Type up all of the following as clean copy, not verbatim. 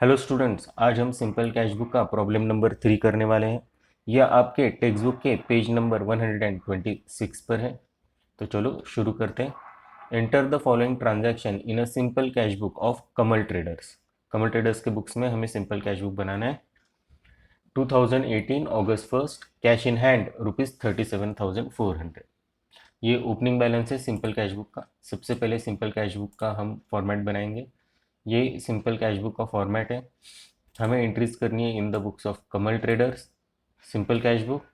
Hello students, आज हम simple cash book का प्रॉब्लम नंबर 3 करने वाले हैं। यह आपके टेक्स्ट बुक के पेज नंबर 126 पर है। तो चलो शुरू करते हैं। Enter the following transaction in a simple cash book of Kamal traders. Kamal traders के बुक्स में हमें सिंपल कैश बुक बनाना है। 2018 अगस्त 1 कैश इन हैंड ₹37,400। ये ओपनिंग बैलेंस है सिंपल कैश बुक का। सबसे पहले सिंपल कैश बुक का हम फॉर्मेट बनाएंगे। ये सिंपल कैश बुक का फॉर्मेट है। हमें एंट्रीज करनी है in the books of Kamal traders simple cash book.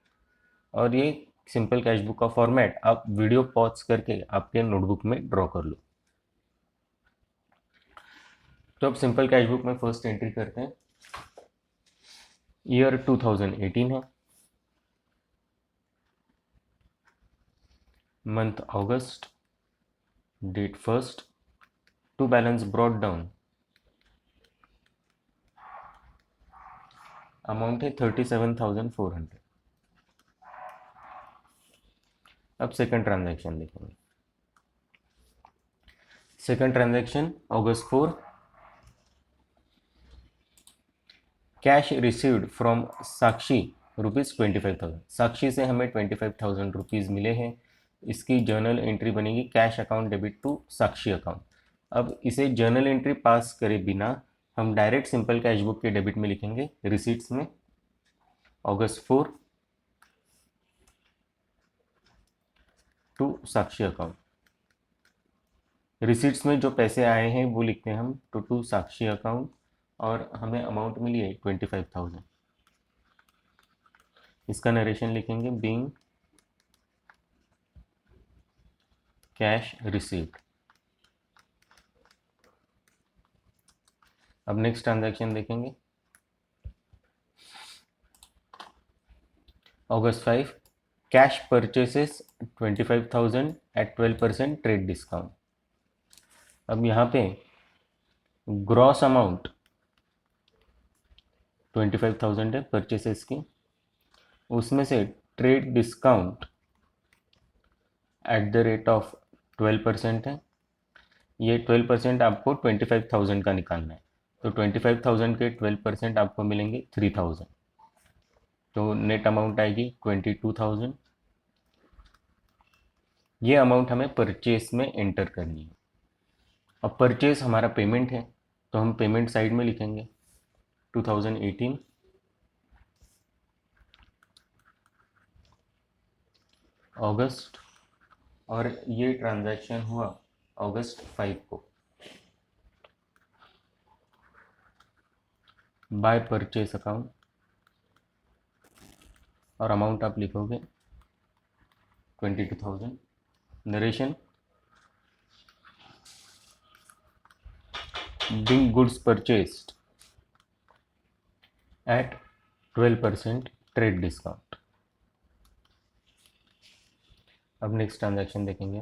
और ये सिंपल कैश बुक का फॉर्मेट आप वीडियो पॉज करके आपके नोटबुक में ड्रॉ कर लो। तो अब सिंपल कैश बुक में फर्स्ट एंट्री करते हैं। ईयर 2018 है, month August, date first, to balance brought down, amount है 37,400। अब सेकंड ट्रांजैक्शन देखेंगे। Second transaction August 4, cash received from Sakshi ₹25,000। Sakshi से हमें 25,000 रुपीज़ मिले हैं। इसकी जर्नल एंट्री बनेगी cash account debit to Sakshi account. अब इसे जर्नल एंट्री पास करे बिना हम डायरेक्ट सिंपल कैश बुक के डेबिट में लिखेंगे रिसीट्स में। August 4 to Sakshi account. Receipts में जो पैसे आए हैं वो लिखते हैं हम टू साक्षी अकाउंट, और हमें अमाउंट मिली है 25,000। इसका नरेशन लिखेंगे बीइंग कैश रिसीव्ड। अब नेक्स्ट ट्रांजैक्शन देखेंगे। August 5, cash purchases 25,000 at 12% trade discount. अब यहाँ पे ग्रॉस अमाउंट 25,000 है परचेसेस की, उसमें से trade discount at the rate of 12% है। ये 12% आपको 25,000 का निकालना है। तो 25,000 के 12% आपको मिलेंगे 3,000। तो नेट अमाउंट आएगी 22,000। ये अमाउंट हमें परचेस में एंटर करनी है। अब परचेस हमारा पेमेंट है, तो हम पेमेंट साइड में लिखेंगे 2018 अगस्त, और ये ट्रांजैक्शन हुआ अगस्त 5 को। बाय परचेस अकाउंट, और अमाउंट आप लिखोगे 22,000। Narration being goods purchased at 12% trade discount. अब नेक्स्ट ट्रांजैक्शन देखेंगे।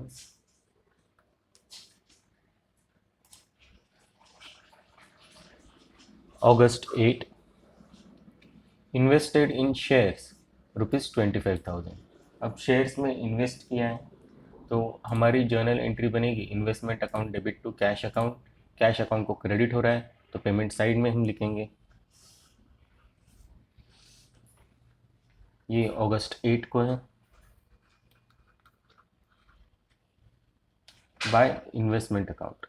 August 8, invested in shares ₹25,000। अब शेयर्स में इन्वेस्ट किया है, तो हमारी जर्नल एंट्री बनेगी investment account debit to cash account. Cash account को क्रेडिट हो रहा है, तो पेमेंट साइड में हम लिखेंगे। ये अगस्त 8 को है। बाय इन्वेस्टमेंट अकाउंट,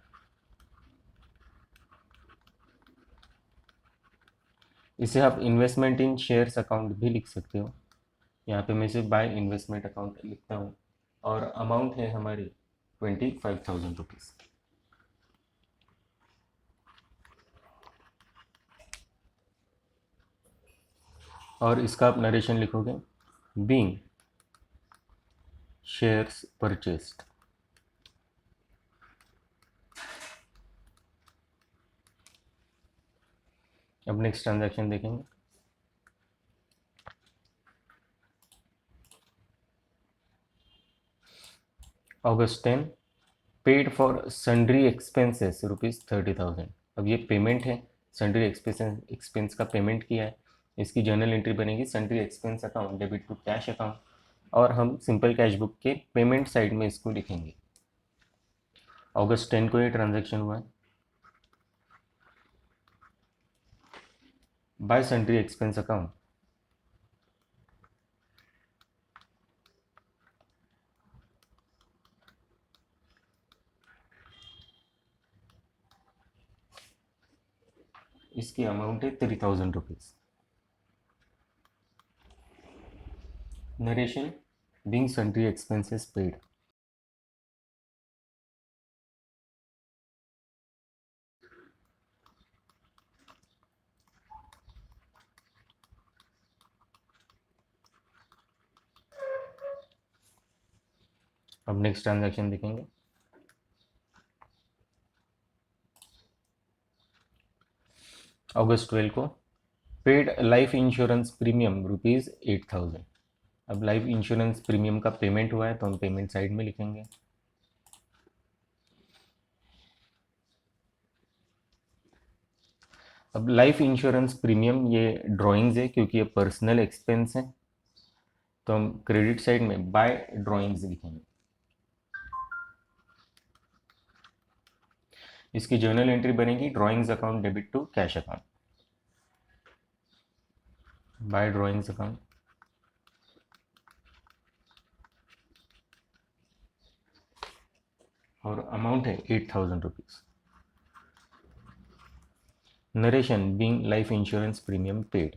इसे आप इन्वेस्टमेंट इन शेयर्स अकाउंट भी लिख सकते हो। यहाँ पे मैं सिर्फ बाय इन्वेस्टमेंट अकाउंट लिखता हूँ, और अमाउंट है हमारी 25,000 रुपीज़। और इसका आप नरेशन लिखोगे बीइंग शेयर्स परचेस्ड। अब नेक्स्ट ट्रांजैक्शन देखेंगे। अगस्त 10, पेड फॉर सन्ड्री एक्सपेंसेस ₹30,000। अब ये पेमेंट है, सन्ड्री एक्सपेंस का पेमेंट किया है। इसकी जर्नल एंट्री बनेगी sundry expense account debit to cash account, और हम सिंपल कैश बुक के पेमेंट साइड में इसको लिखेंगे। अगस्त 10 को ये ट्रांजैक्शन हुआ है। बाय सन्ड्री एक्सपेंस अकाउंट, इसकी अमाउंट है 3000 rupees. Narration being sundry expenses paid. अब नेक्स्ट ट्रांजैक्शन देखेंगे। अगस्त 12 को पेड लाइफ इंश्योरेंस प्रीमियम ₹8000। अब लाइफ इंश्योरेंस प्रीमियम का पेमेंट हुआ है तो हम पेमेंट साइड में लिखेंगे। अब लाइफ इंश्योरेंस प्रीमियम ये ड्राइंग्स है क्योंकि ये पर्सनल एक्सपेंस है, तो हम क्रेडिट साइड में बाय ड्राइंग्स लिखेंगे। इसकी जर्नल एंट्री बनेगी drawings account debit to cash account, by drawings account. और अमाउंट है 8000 rupees. Narration being life insurance premium paid.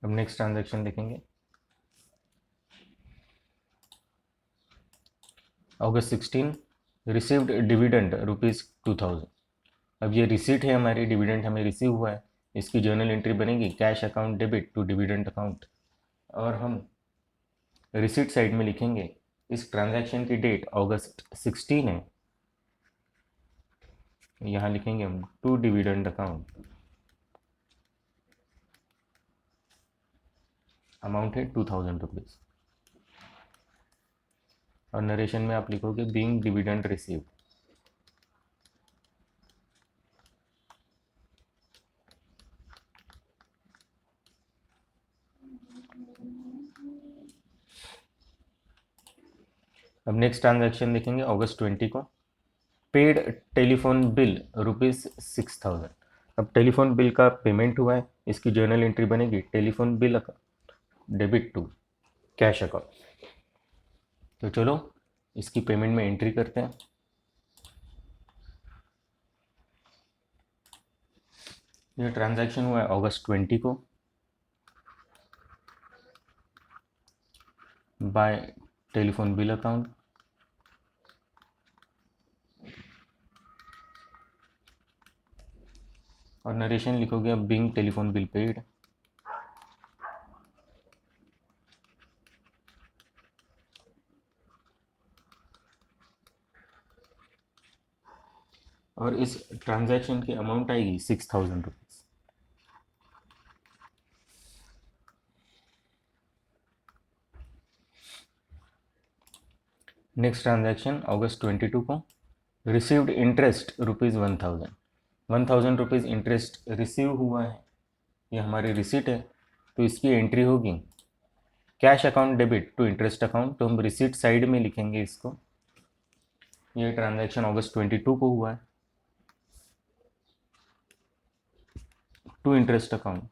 अब नेक्स्ट ट्रांजैक्शन देखेंगे। August 16 received dividend ₹2000। अब ये रिसीट है हमारी, डिविडेंड हमें रिसीव हुआ है, इसकी जर्नल एंट्री बनेगी cash account debit to dividend account. और हम रिसीट साइड में लिखेंगे इस ट्रांजैक्शन की डेट अगस्त 16 है, यहाँ लिखेंगे हम टू डिविडेंड अकाउंट, अमाउंट है 2000 रुपीज़। और नरेशन में आप लिखोगे बीइंग डिविडेंड रिसीव्ड। अब नेक्स्ट ट्रांजैक्शन देखेंगे अगस्त 20 को पेड टेलीफोन बिल ₹6000। अब टेलीफोन बिल का पेमेंट हुआ है, इसकी जर्नल एंट्री बनेगी telephone bill debit to cash account. तो चलो इसकी पेमेंट में एंट्री करते हैं। ये ट्रांजैक्शन हुआ है अगस्त 20 को बाय टेलीफोन बिल अकाउंट। और नरेशन लिखोगे अब बीइंग टेलीफोन बिल पेड। और इस ट्रांजैक्शन की अमाउंट आएगी 6000 रुपीज़। नेक्स्ट ट्रांजैक्शन अगस्त 22 को received interest ₹1000। 1000 rupees interest receive हुआ है, ये हमारी रिसीट है, तो इसकी एंट्री होगी cash account debit to interest account, तो हम रिसीट साइड में लिखेंगे इसको। ये ट्रांजैक्शन अगस्त 22 को हुआ है to interest account.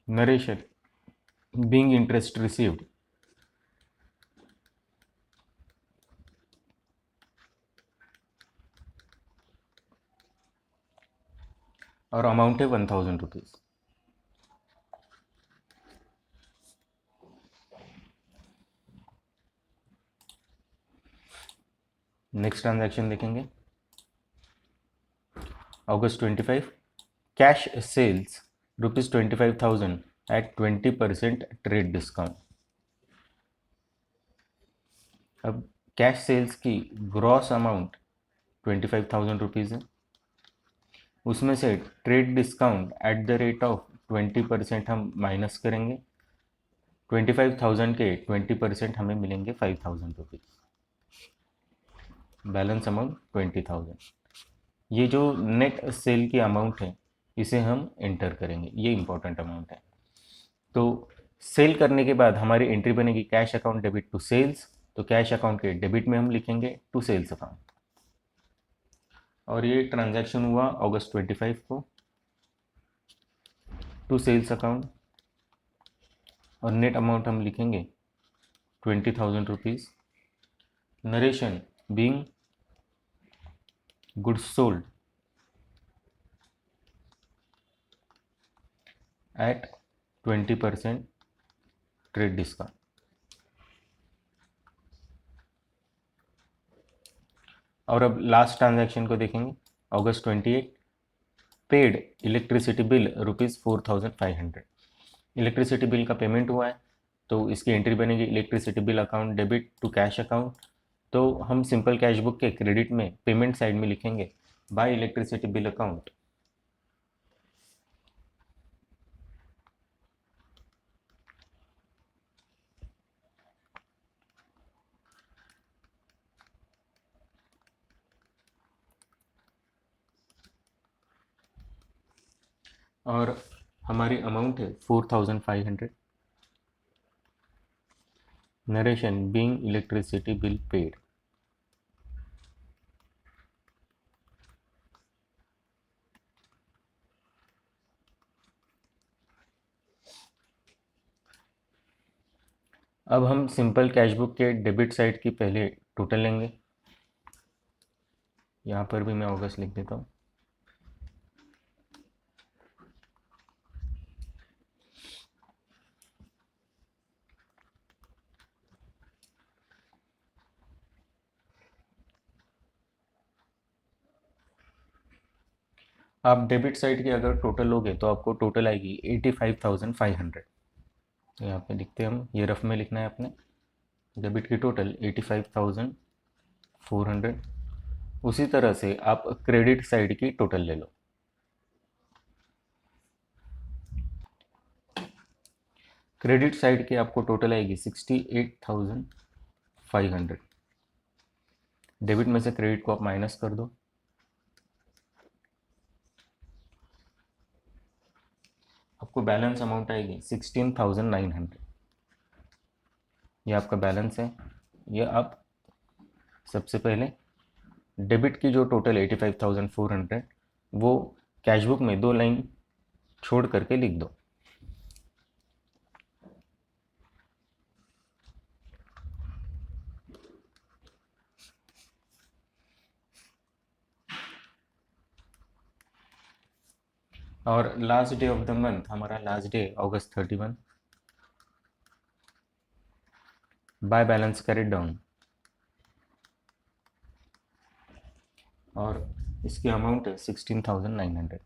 Narration being interest received. और अमाउंट है 1000 रुपीज़। नेक्स्ट ट्रांजैक्शन देखेंगे August 25 cash sales ₹25,000 at 20% trade discount. अब कैश सेल्स की ग्रॉस अमाउंट 25,000 रुपीज़ है, उसमें से trade discount at the rate of 20% हम माइनस करेंगे। 25,000 के 20% हमें मिलेंगे 5,000 रुपीज़। Balance amount 20,000। ये जो नेट सेल की अमाउंट है इसे हम एंटर करेंगे, ये इंपॉर्टेंट अमाउंट है। तो सेल करने के बाद हमारी एंट्री बनेगी cash account debit to sales, तो कैश अकाउंट के डेबिट में हम लिखेंगे टू सेल्स अकाउंट। और ये ट्रांजैक्शन हुआ अगस्त 25 को टू सेल्स अकाउंट, और नेट अमाउंट हम लिखेंगे 20,000 rupees. Narration being goods sold at 20% trade discount. और अब लास्ट ट्रांजैक्शन को देखेंगे, August 28 paid electricity bill ₹4,500। Electricity bill का पेमेंट हुआ है, तो इसकी एंट्री बनेगी electricity bill account debit to cash account. तो हम सिंपल कैश बुक के क्रेडिट में पेमेंट साइड में लिखेंगे बाय इलेक्ट्रिसिटी बिल अकाउंट। और हमारी अमाउंट है 4,500। Narration being electricity bill paid. अब हम सिंपल कैश बुक के डेबिट साइड की पहले टोटल लेंगे। यहाँ पर भी मैं अगस्त लिख देता हूँ। आप डेबिट साइड की अगर टोटल लोगे तो आपको टोटल आएगी 85,500। तो यहाँ पे लिखते हैं हम, ये रफ में लिखना है आपने, डेबिट की टोटल 85,400। उसी तरह से आप क्रेडिट साइड की टोटल ले लो। क्रेडिट साइड की आपको टोटल आएगी 68,500। डेबिट में से क्रेडिट को आप माइनस कर दो, आपको बैलेंस अमाउंट आएगी 16,900। ये आपका बैलेंस है। ये आप सबसे पहले डेबिट की जो टोटल 85,400 वो कैश बुक में 2 लाइन छोड़ करके लिख दो। और last day of the month, हमारा लास्ट डे अगस्त 31। बाय बैलेंस कैरिड डाउन, और इसकी अमाउंट है 16,900।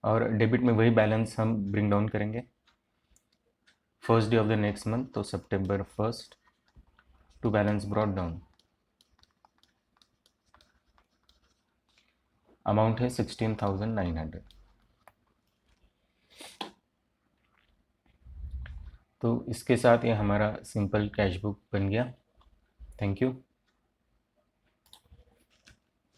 और डेबिट में वही बैलेंस हम ब्रिंग डाउन करेंगे first day of the next month, तो सितंबर 1 to balance brought down, amount है 16,900। तो इसके साथ ये हमारा सिंपल कैश बुक बन गया। Thank you.